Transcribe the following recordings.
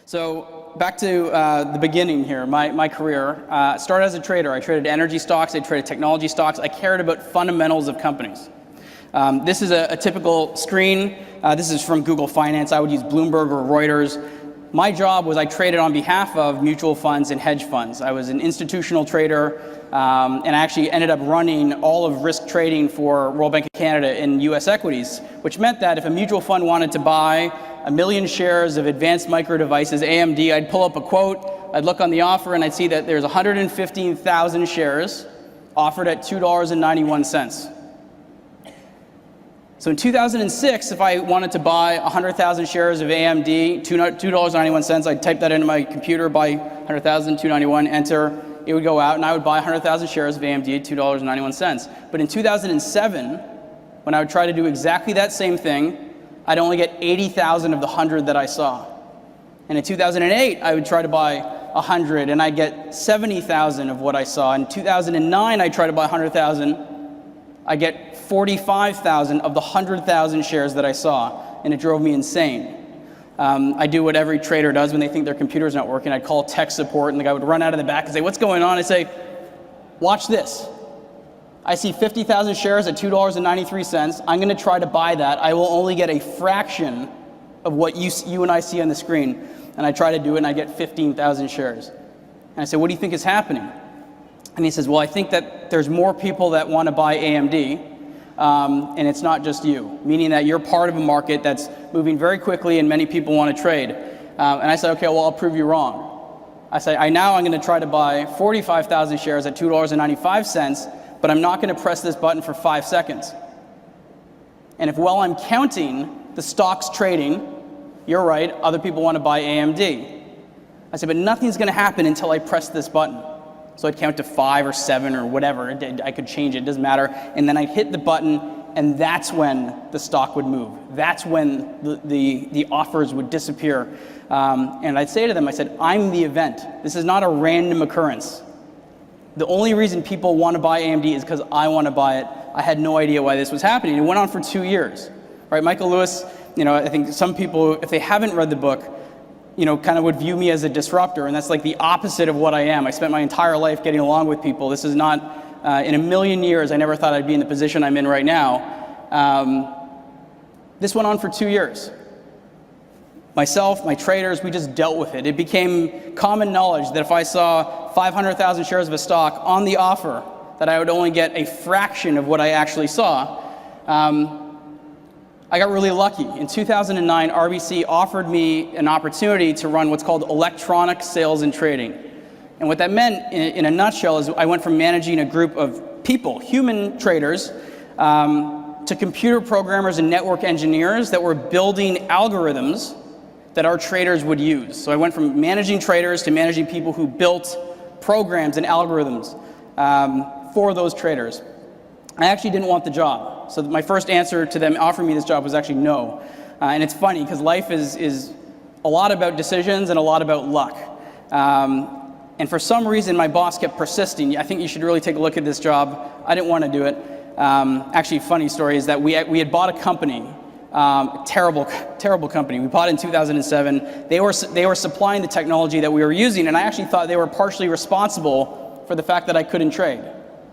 So back to the beginning here, my career. Started as a trader. I traded energy stocks, I traded technology stocks. I cared about fundamentals of companies. This is a typical screen. This is from Google Finance. I would use Bloomberg or Reuters. My job was I traded on behalf of mutual funds and hedge funds. I was an institutional trader, and I actually ended up running all of risk trading for Royal Bank of Canada in US equities, which meant that if a mutual fund wanted to buy 1 million shares of Advanced Micro Devices, AMD, I'd pull up a quote, I'd look on the offer, and I'd see that there's 115,000 shares offered at $2.91. So in 2006, if I wanted to buy 100,000 shares of AMD, $2.91, I'd type that into my computer, buy 100,000, $2.91, enter, it would go out, and I would buy 100,000 shares of AMD at $2.91. But in 2007, when I would try to do exactly that same thing, I'd only get 80,000 of the 100 that I saw. And in 2008, I would try to buy 100, and I'd get 70,000 of what I saw. In 2009, I'd try to buy 100,000. I get 45,000 of the 100,000 shares that I saw, and it drove me insane. I do what every trader does when they think their computer's not working. I'd call tech support, and the guy would run out of the back and say, "What's going on?" I'd say, "Watch this. I see 50,000 shares at $2.93. I'm going to try to buy that. I will only get a fraction of what you and I see on the screen." And I try to do it, and I get 15,000 shares. And I say, "What do you think is happening?" And he says, "Well, I think that there's more people that want to buy AMD, and it's not just you," meaning that you're part of a market that's moving very quickly and many people want to trade. And I said, "Okay, well, I'll prove you wrong." I say, I'm going to try to buy 45,000 shares at $2.95, but I'm not going to press this button for 5 seconds. And if while I'm counting the stocks trading, you're right, other people want to buy AMD. I said, but nothing's going to happen until I press this button. So I'd count to 5 or 7 or whatever. I could change it, it doesn't matter. And then I'd hit the button, and that's when the stock would move. That's when the offers would disappear. And I'd say to them, I said, I'm the event. This is not a random occurrence. The only reason people want to buy AMD is because I want to buy it. I had no idea why this was happening. It went on for 2 years. Right? Michael Lewis, I think some people, if they haven't read the book, kind of would view me as a disruptor, and that's like the opposite of what I am. I spent my entire life getting along with people. This is not, in a million years, I never thought I'd be in the position I'm in right now. This went on for 2 years. Myself, my traders, we just dealt with it. It became common knowledge that if I saw 500,000 shares of a stock on the offer, that I would only get a fraction of what I actually saw. I got really lucky. In 2009, RBC offered me an opportunity to run what's called electronic sales and trading. And what that meant, in a nutshell, is I went from managing a group of people, human traders, to computer programmers and network engineers that were building algorithms that our traders would use. So I went from managing traders to managing people who built programs and algorithms for those traders. I actually didn't want the job. So my first answer to them offering me this job was actually no. And it's funny because life is a lot about decisions and a lot about luck. And for some reason, my boss kept persisting. I think you should really take a look at this job. I didn't want to do it. Actually, funny story is that we had bought a company, terrible company. We bought it in 2007. They were supplying the technology that we were using, and I actually thought they were partially responsible for the fact that I couldn't trade.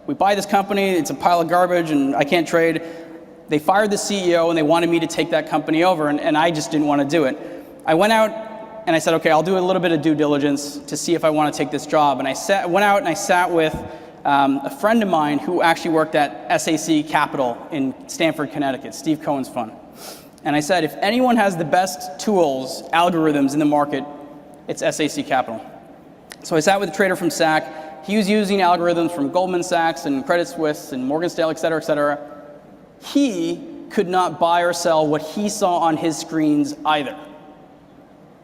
We buy this company, it's a pile of garbage, and I can't trade. They fired the CEO, and they wanted me to take that company over, and I just didn't want to do it. I went out, and I said, okay, I'll do a little bit of due diligence to see if I want to take this job. And I went out and I sat with a friend of mine who actually worked at SAC Capital in Stamford, Connecticut, Steve Cohen's fund. And I said, if anyone has the best tools, algorithms in the market, it's SAC Capital. So I sat with a trader from SAC. He was using algorithms from Goldman Sachs and Credit Suisse and Morgan Stanley, et cetera, et cetera. He could not buy or sell what he saw on his screens either.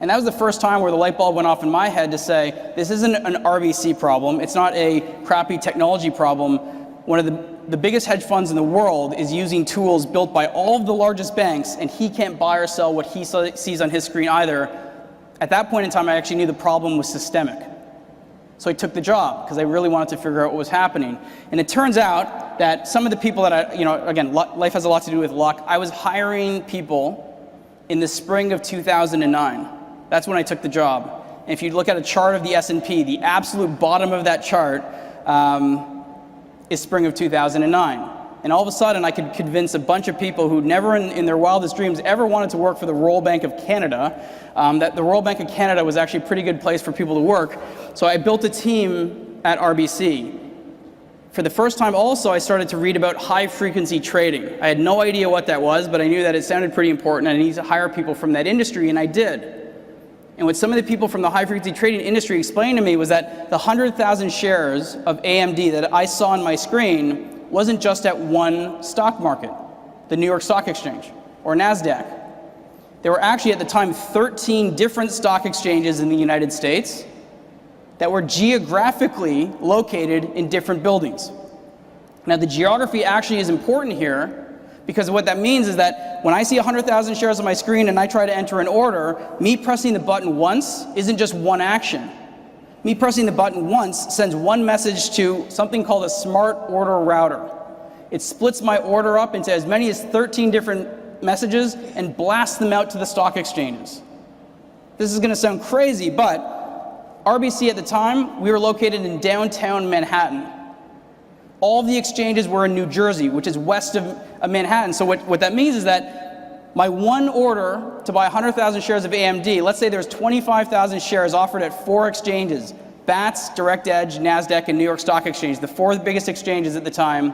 And that was the first time where the light bulb went off in my head to say, this isn't an RBC problem. It's not a crappy technology problem. One of the biggest hedge funds in the world is using tools built by all of the largest banks, and he can't buy or sell what he sees on his screen either. At that point in time, I actually knew the problem was systemic. So I took the job because I really wanted to figure out what was happening. And it turns out that some of the people that again, life has a lot to do with luck. I was hiring people in the spring of 2009. That's when I took the job. And if you look at a chart of the S&P, the absolute bottom of that chart is spring of 2009. And all of a sudden, I could convince a bunch of people who never in their wildest dreams ever wanted to work for the Royal Bank of Canada, that the Royal Bank of Canada was actually a pretty good place for people to work. So I built a team at RBC. For the first time also, I started to read about high-frequency trading. I had no idea what that was, but I knew that it sounded pretty important, and I needed to hire people from that industry, and I did. And what some of the people from the high-frequency trading industry explained to me was that the 100,000 shares of AMD that I saw on my screen wasn't just at one stock market, the New York Stock Exchange or NASDAQ. There were actually at the time 13 different stock exchanges in the United States that were geographically located in different buildings. Now, the geography actually is important here, because what that means is that when I see 100,000 shares on my screen and I try to enter an order, me pressing the button once isn't just one action. Me pressing the button once sends one message to something called a smart order router. It splits my order up into as many as 13 different messages and blasts them out to the stock exchanges. This is going to sound crazy, but RBC at the time, we were located in downtown Manhattan. All of the exchanges were in New Jersey, which is west of Manhattan. So what that means is that my one order to buy 100,000 shares of AMD, let's say there's 25,000 shares offered at 4 exchanges, BATS, Direct Edge, NASDAQ, and New York Stock Exchange, the 4 biggest exchanges at the time.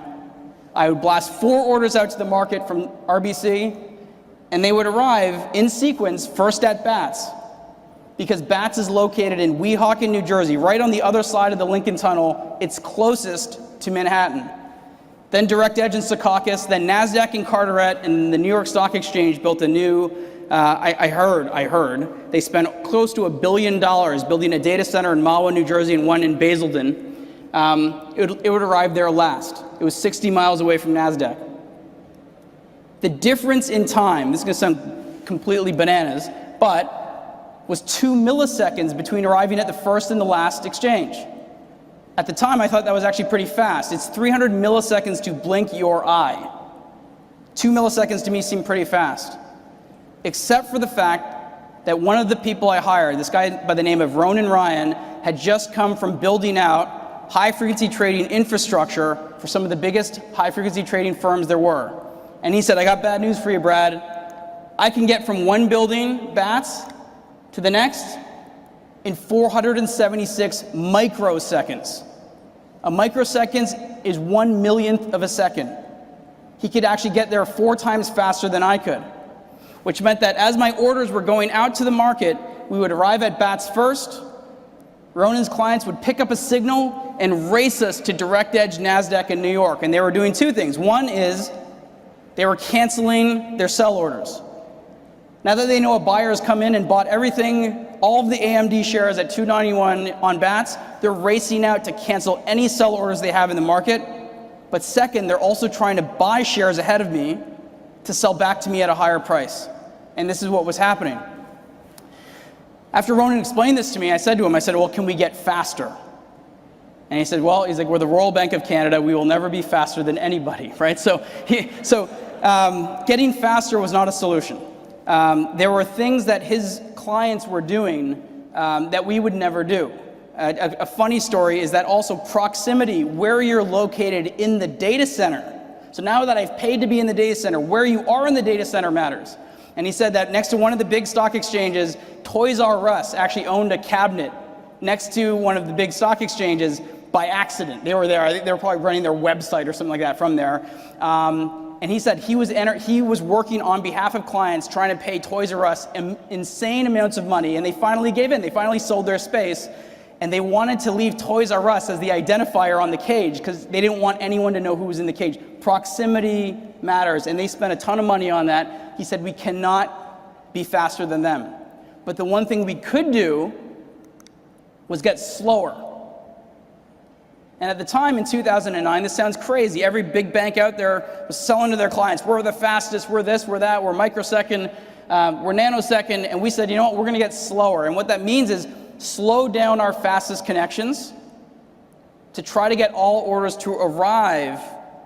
I would blast 4 orders out to the market from RBC, and they would arrive in sequence first at BATS, because BATS is located in Weehawken, New Jersey, right on the other side of the Lincoln Tunnel. It's closest to Manhattan. Then Direct Edge in Secaucus, then NASDAQ in Carteret, and the New York Stock Exchange built a new, I heard, they spent close to $1 billion building a data center in Mahwah, New Jersey, and one in Basildon. It would arrive there last. It was 60 miles away from NASDAQ. The difference in time, this is going to sound completely bananas, but was 2 milliseconds between arriving at the first and the last exchange. At the time, I thought that was actually pretty fast. It's 300 milliseconds to blink your eye. 2 milliseconds to me seemed pretty fast, except for the fact that one of the people I hired, this guy by the name of Ronan Ryan, had just come from building out high-frequency trading infrastructure for some of the biggest high-frequency trading firms there were. And he said, I got bad news for you, Brad. I can get from one building, BATS, to the next in 476 microseconds. A microsecond is 1/1,000,000th of a second. He could actually get there 4 times faster than I could, which meant that as my orders were going out to the market, we would arrive at BATS first. Ronan's clients would pick up a signal and race us to Direct Edge, NASDAQ, and New York. And they were doing 2 things. One is they were canceling their sell orders. Now that they know a buyer has come in and bought everything, all of the AMD shares at $291 on BATS, they're racing out to cancel any sell orders they have in the market. But second, they're also trying to buy shares ahead of me to sell back to me at a higher price. And this is what was happening. After Ronan explained this to me, I said to him, well, can we get faster? And he said, well, we're the Royal Bank of Canada. We will never be faster than anybody, right? So getting faster was not a solution. There were things that his clients were doing that we would never do. A funny story is that also proximity, where you're located in the data center. So now that I've paid to be in the data center, where you are in the data center matters. And he said that next to one of the big stock exchanges, Toys R Us actually owned a cabinet next to one of the big stock exchanges by accident. They were there. They were probably running their website or something like that from there. And he said he was working on behalf of clients trying to pay Toys R Us insane amounts of money, and they finally gave in. They finally sold their space, and they wanted to leave Toys R Us as the identifier on the cage because they didn't want anyone to know who was in the cage. Proximity matters, and they spent a ton of money on that. He said we cannot be faster than them. But the one thing we could do was get slower. And at the time in 2009, this sounds crazy. Every big bank out there was selling to their clients. We're the fastest, we're this, we're that, we're microsecond, we're nanosecond. And we said, you know what, we're going to get slower. And what that means is slow down our fastest connections to try to get all orders to arrive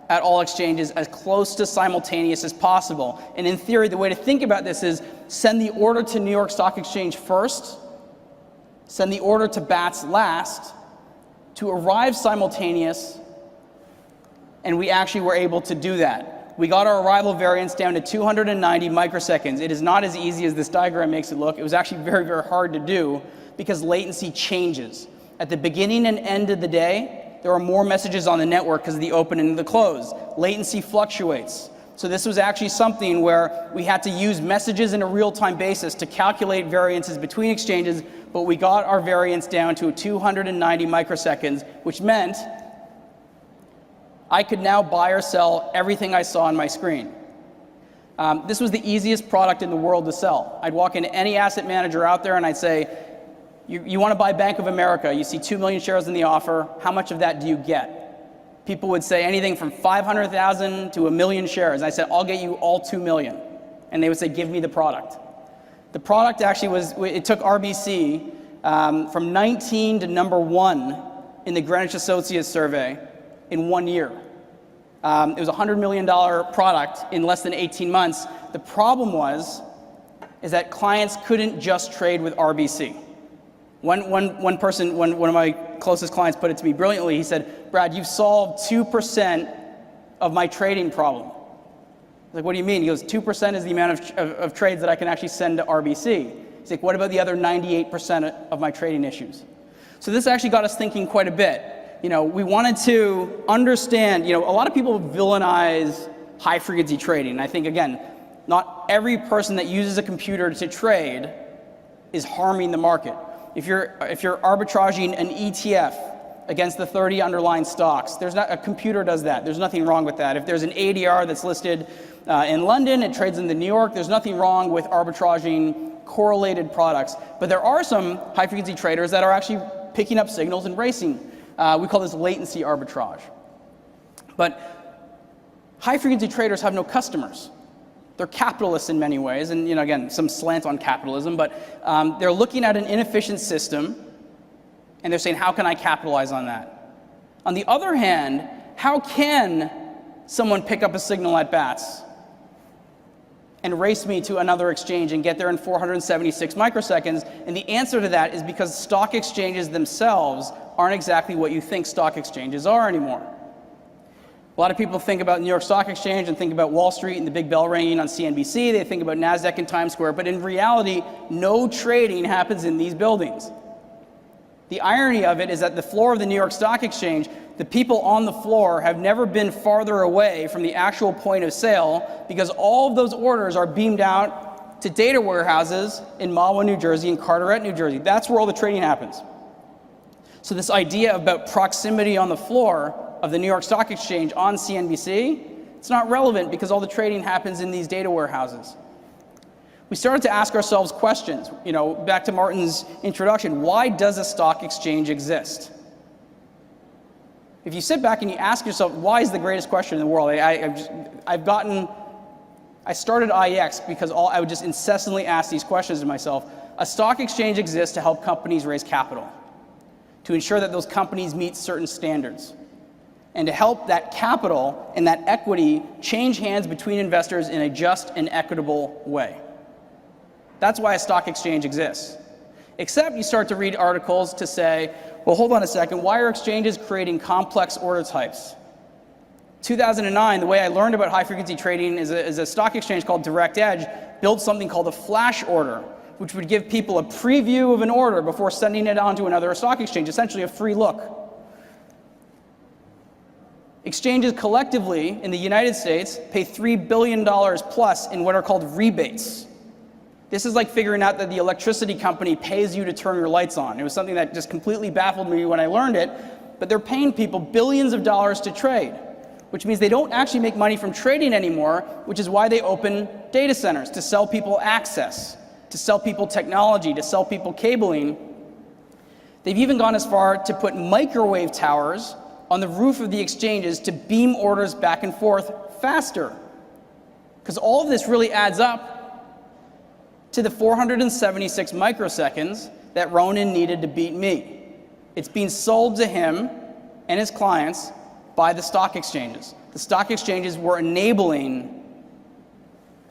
at all exchanges as close to simultaneous as possible. And in theory, the way to think about this is send the order to New York Stock Exchange first, send the order to BATS last, to arrive simultaneous, and we actually were able to do that. We got our arrival variance down to 290 microseconds. It is not as easy as this diagram makes it look. It was actually very, very hard to do because latency changes. At the beginning and end of the day, there are more messages on the network because of the open and the close. Latency fluctuates. So this was actually something where we had to use messages in a real-time basis to calculate variances between exchanges, but we got our variance down to 290 microseconds, which meant I could now buy or sell everything I saw on my screen. This was the easiest product in the world to sell. I'd walk into any asset manager out there and I'd say, you want to buy Bank of America, you see 2 million shares in the offer, how much of that do you get? People would say anything from 500,000 to 1 million shares. I said, I'll get you all 2 million. And they would say, give me the product. The product actually it took RBC from 19 to number 1 in the Greenwich Associates survey in 1 year. It was a $100 million product in less than 18 months. The problem is that clients couldn't just trade with RBC. One person, one of my closest clients put it to me brilliantly. He said, Brad, you've solved 2% of my trading problem. I was like, what do you mean? He goes, 2% is the amount of trades that I can actually send to RBC. He's like, what about the other 98% of my trading issues? So this actually got us thinking quite a bit. We wanted to understand, a lot of people villainize high frequency trading. And I think, again, not every person that uses a computer to trade is harming the market. If you're arbitraging an ETF against the 30 underlying stocks, a computer does that. There's nothing wrong with that. If there's an ADR that's listed in London, it trades in New York, there's nothing wrong with arbitraging correlated products. But there are some high frequency traders that are actually picking up signals and racing. We call this latency arbitrage. But high frequency traders have no customers. They're capitalists in many ways, and again, some slant on capitalism, but they're looking at an inefficient system, and they're saying, how can I capitalize on that? On the other hand, how can someone pick up a signal at BATS and race me to another exchange and get there in 476 microseconds? And the answer to that is because stock exchanges themselves aren't exactly what you think stock exchanges are anymore. A lot of people think about New York Stock Exchange and think about Wall Street and the big bell ringing on CNBC. They think about NASDAQ and Times Square, but in reality, no trading happens in these buildings. The irony of it is that the floor of the New York Stock Exchange, the people on the floor have never been farther away from the actual point of sale because all of those orders are beamed out to data warehouses in Mahwah, New Jersey and Carteret, New Jersey. That's where all the trading happens. So this idea about proximity on the floor of the New York Stock Exchange on CNBC, it's not relevant because all the trading happens in these data warehouses. We started to ask ourselves questions, back to Martin's introduction, why does a stock exchange exist? If you sit back and you ask yourself, why is the greatest question in the world? I started IEX because I would just incessantly ask these questions to myself. A stock exchange exists to help companies raise capital, to ensure that those companies meet certain standards, and to help that capital and that equity change hands between investors in a just and equitable way. That's why a stock exchange exists. Except you start to read articles to say, well, hold on a second, why are exchanges creating complex order types? 2009, the way I learned about high-frequency trading is a stock exchange called Direct Edge built something called a flash order, which would give people a preview of an order before sending it on to another stock exchange, essentially a free look. Exchanges collectively in the United States pay $3 billion plus in what are called rebates. This is like figuring out that the electricity company pays you to turn your lights on. It was something that just completely baffled me when I learned it, but they're paying people billions of dollars to trade, which means they don't actually make money from trading anymore, which is why they open data centers, to sell people access, to sell people technology, to sell people cabling. They've even gone as far to put microwave towers on the roof of the exchanges to beam orders back and forth faster. Because all of this really adds up to the 476 microseconds that Ronan needed to beat me. It's being sold to him and his clients by the stock exchanges. The stock exchanges were enabling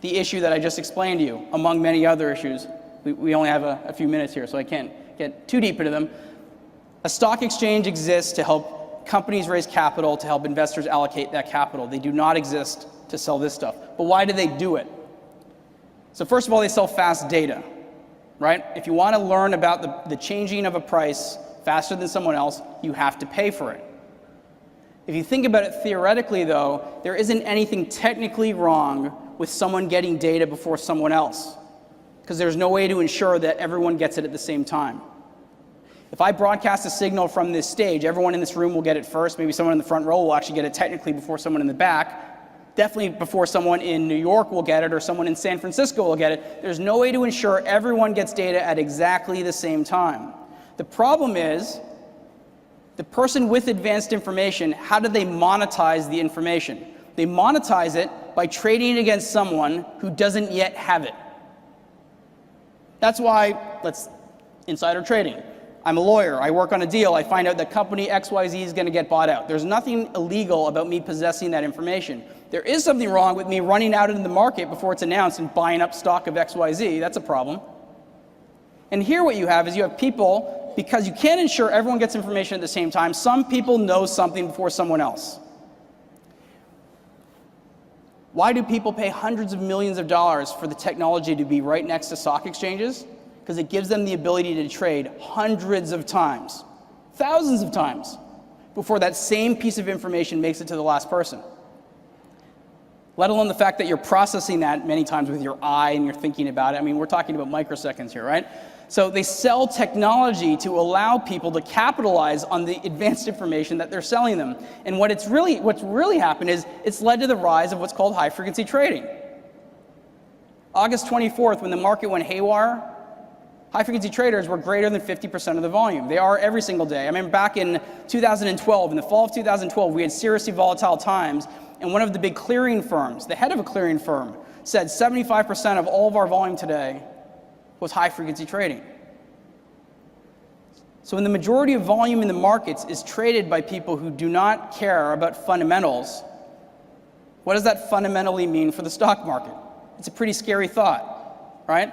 the issue that I just explained to you, among many other issues. We only have a few minutes here, so I can't get too deep into them. A stock exchange exists to help companies raise capital, to help investors allocate that capital. They do not exist to sell this stuff. But why do they do it? So first of all, they sell fast data, right? If you want to learn about the changing of a price faster than someone else, you have to pay for it. If you think about it theoretically, though, there isn't anything technically wrong with someone getting data before someone else, because there's no way to ensure that everyone gets it at the same time. If I broadcast a signal from this stage, everyone in this room will get it first. Maybe someone in the front row will actually get it technically before someone in the back. Definitely before someone in New York will get it or someone in San Francisco will get it. There's no way to ensure everyone gets data at exactly the same time. The problem is, the person with advanced information, how do they monetize the information? They monetize it by trading it against someone who doesn't yet have it. That's why, insider trading. I'm a lawyer, I work on a deal, I find out that company XYZ is going to get bought out. There's nothing illegal about me possessing that information. There is something wrong with me running out into the market before it's announced and buying up stock of XYZ. That's a problem. And here what you have is you have people, because you can't ensure everyone gets information at the same time, some people know something before someone else. Why do people pay hundreds of millions of dollars for the technology to be right next to stock exchanges? Because it gives them the ability to trade hundreds of times, thousands of times, before that same piece of information makes it to the last person. Let alone the fact that you're processing that many times with your eye and you're thinking about it. I mean, we're talking about microseconds here, right? So they sell technology to allow people to capitalize on the advanced information that they're selling them. And what's really happened is it's led to the rise of what's called high-frequency trading. August 24th, when the market went haywire, high-frequency traders were greater than 50% of the volume. They are every single day. I mean, back in 2012, in the fall of 2012, we had seriously volatile times, and one of the big clearing firms, the head of a clearing firm, said 75% of all of our volume today was high-frequency trading. So when the majority of volume in the markets is traded by people who do not care about fundamentals, what does that fundamentally mean for the stock market? It's a pretty scary thought, right?